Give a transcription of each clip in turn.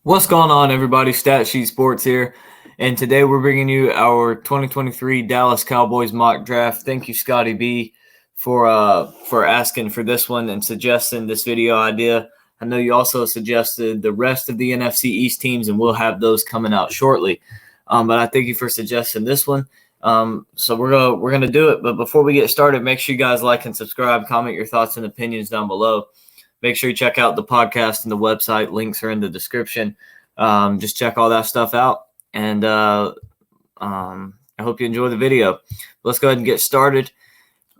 What's going on, everybody? Stat Sheet Sports here, and today we're bringing you our 2023 Dallas Cowboys mock draft. Thank you, Scotty B, for asking for this one and suggesting this video idea. I know you also suggested the rest of the NFC East teams, and we'll have those coming out shortly. But I thank you for suggesting this one. So we're gonna do it. But before we get started, make sure you guys like and subscribe. Comment your thoughts and opinions down below. Make sure you check out the podcast and the website. Links are in the description. Just check all that stuff out. And I hope you enjoy the video. Let's go ahead and get started.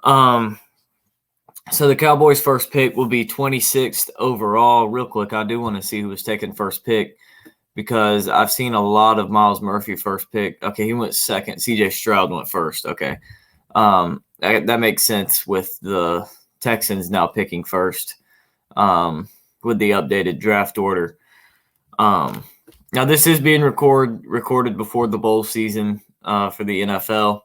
So the Cowboys' first pick will be 26th overall. Real quick, I do want to see who was taking first pick because I've seen a lot of Myles Murphy first pick. Okay, he went second. C.J. Stroud went first. Okay. That makes sense with the Texans now picking first. With the updated draft order. Now this is being recorded before the bowl season for the NFL.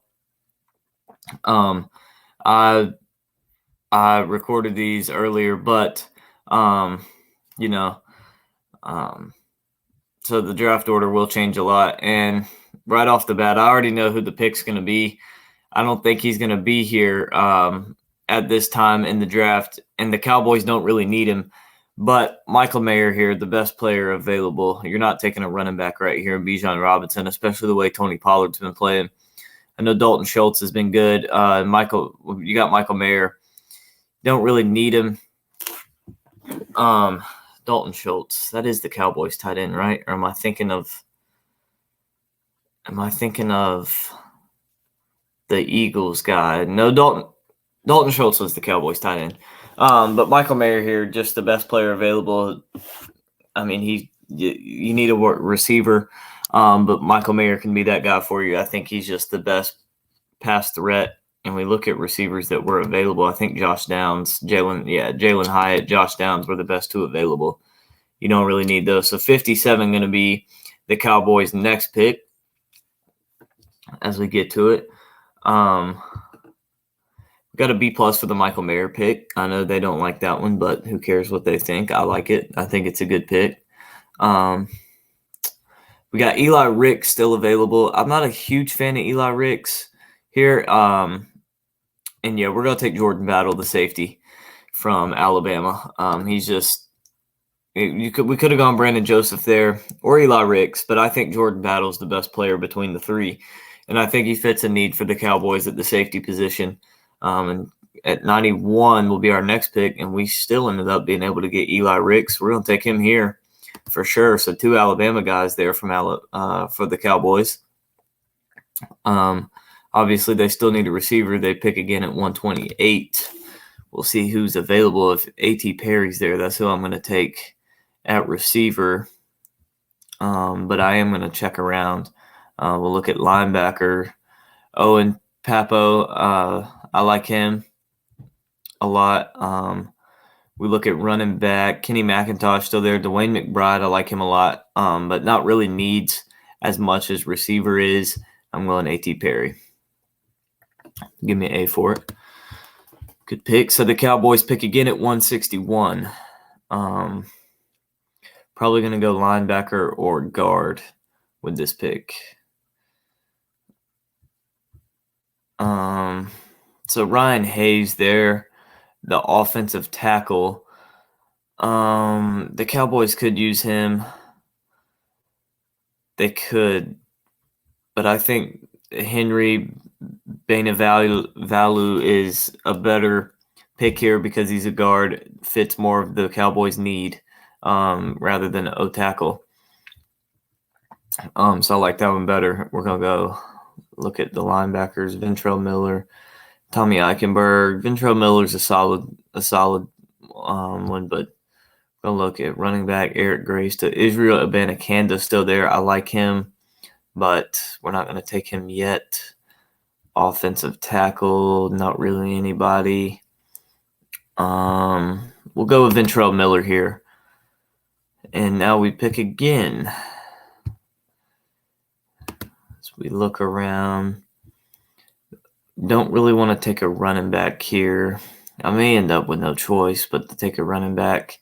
I recorded these earlier, but so the draft order will change a lot. And right off the bat, I already know who the pick's going to be. I don't think he's going to be here at this time in the draft, and the Cowboys don't really need him. But Michael Mayer here, the best player available. You're not taking a running back right here in Bijan Robinson, especially the way Tony Pollard's been playing. I know Dalton Schultz has been good. You got Michael Mayer. Don't really need him. Dalton Schultz, that is the Cowboys tight end, right? Or am I thinking of the Eagles guy? No, Dalton Schultz was the Cowboys tight end. But Michael Mayer here, just the best player available. I mean, you need a receiver, but Michael Mayer can be that guy for you. I think he's just the best pass threat. And we look at receivers that were available. I think Josh Downs, Jalen Hyatt, Josh Downs were the best two available. You don't really need those. So 57 going to be the Cowboys' next pick as we get to it. Got a B+ for the Michael Mayer pick. I know they don't like that one, but who cares what they think? I like it. I think it's a good pick. We got Eli Ricks still available. I'm not a huge fan of Eli Ricks here. And yeah, we're going to take Jordan Battle, the safety from Alabama. We could have gone Brandon Joseph there or Eli Ricks, but I think Jordan Battle's the best player between the three. And I think he fits a need for the Cowboys at the safety position. And at 91 will be our next pick, and we still ended up being able to get Eli Ricks. We're going to take him here for sure. So 2 Alabama guys there for the Cowboys. Obviously, they still need a receiver. They pick again at 128. We'll see who's available. If A.T. Perry's there, that's who I'm going to take at receiver. But I am going to check around. We'll look at linebacker. Owen Papo, I like him a lot. We look at running back. Kenny McIntosh still there. Dwayne McBride, I like him a lot, but not really needs as much as receiver is. I'm going A.T. Perry. Give me an A for it. Good pick. So the Cowboys pick again at 161. Probably going to go linebacker or guard with this pick. So Ryan Hayes there, the offensive tackle. The Cowboys could use him. They could, but I think Henry Bainivalu is a better pick here because he's a guard, fits more of the Cowboys' need rather than O tackle. So I like that one better. We're gonna go look at the linebackers: Ventrell Miller, Tommy Eichenberg. Ventrell Miller's a solid one, but we'll look at running back Eric Grace to Israel Abanikanda still there. I like him, but we're not going to take him yet. Offensive tackle, not really anybody. We'll go with Ventrell Miller here. And now we pick again. As we look around, don't really want to take a running back here. I may end up with no choice but to take a running back.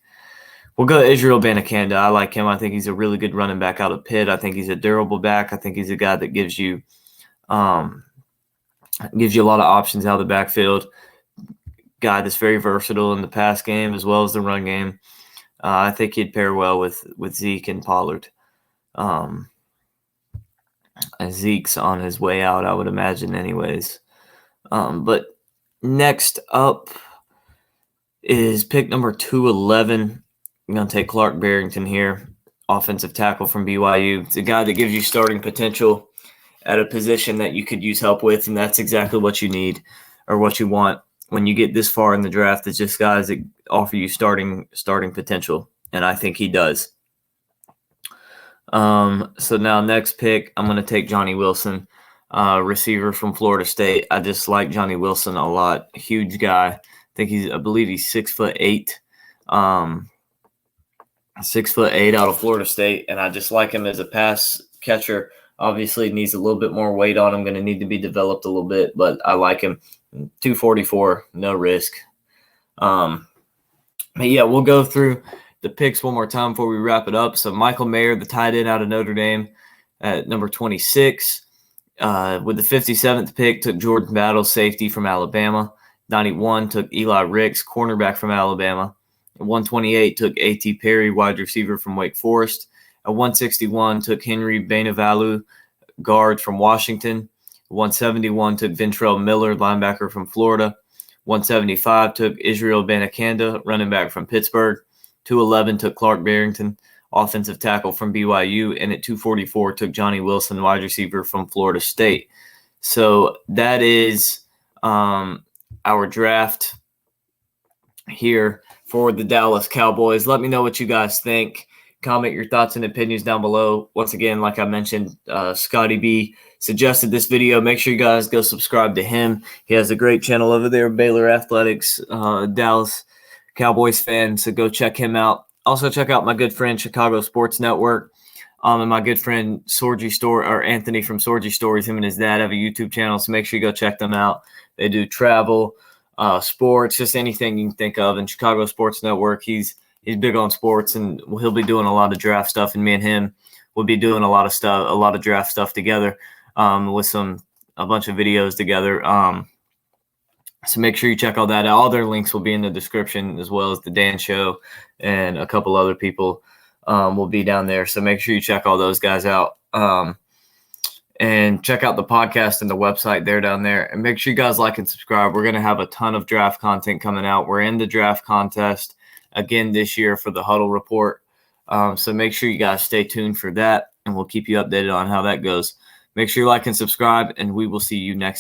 We'll go Israel Banakanda. I like him. I think he's a really good running back out of Pitt. I think he's a durable back. I think he's a guy that gives you a lot of options out of the backfield. Guy that's very versatile in the pass game as well as the run game. I think he'd pair well with Zeke and Pollard. Zeke's on his way out, I would imagine, anyways. But next up is pick number 211. I'm going to take Clark Barrington here, offensive tackle from BYU. It's a guy that gives you starting potential at a position that you could use help with, and that's exactly what you need or what you want when you get this far in the draft. It's just guys that offer you starting potential, and I think he does. So now next pick, I'm going to take Johnny Wilson, receiver from Florida State. I just like Johnny Wilson a lot. Huge guy. I believe he's 6'8". 6'8" out of Florida State, and I just like him as a pass catcher. Obviously, needs a little bit more weight on him. Going to need to be developed a little bit, but I like him. 244, no risk. But yeah, we'll go through the picks one more time before we wrap it up. So Michael Mayer, the tight end out of Notre Dame, at number 26. With the 57th pick, took Jordan Battle, safety from Alabama. 91 took Eli Ricks, cornerback from Alabama. At 128 took A.T. Perry, wide receiver from Wake Forest. At 161 took Henry Bainavalu, guard from Washington. 171 took Ventrell Miller, linebacker from Florida. 175 took Israel Banakanda, running back from Pittsburgh. 211 took Clark Barrington, offensive tackle from BYU. And at 244 took Johnny Wilson, wide receiver from Florida State. So that is our draft here for the Dallas Cowboys. Let me know what you guys think. Comment your thoughts and opinions down below. Once again, like I mentioned, Scotty B suggested this video. Make sure you guys go subscribe to him. He has a great channel over there, Baylor Athletics, Dallas Cowboys fan, so go check him out. Also check out my good friend Chicago Sports Network, and my good friend Anthony from Sorgy Stories. Him and his dad have a YouTube channel, so make sure you go check them out. They do travel, sports, just anything you can think of. And Chicago Sports Network, he's big on sports, and he'll be doing a lot of draft stuff. And me and him will be doing a lot of draft stuff together, with a bunch of videos together. So make sure you check all that out. All their links will be in the description, as well as the Dan Show and a couple other people will be down there. So make sure you check all those guys out. And check out the podcast and the website. They're down there. And make sure you guys like and subscribe. We're going to have a ton of draft content coming out. We're in the draft contest again this year for the Huddle Report. So make sure you guys stay tuned for that, and we'll keep you updated on how that goes. Make sure you like and subscribe, and we will see you next time.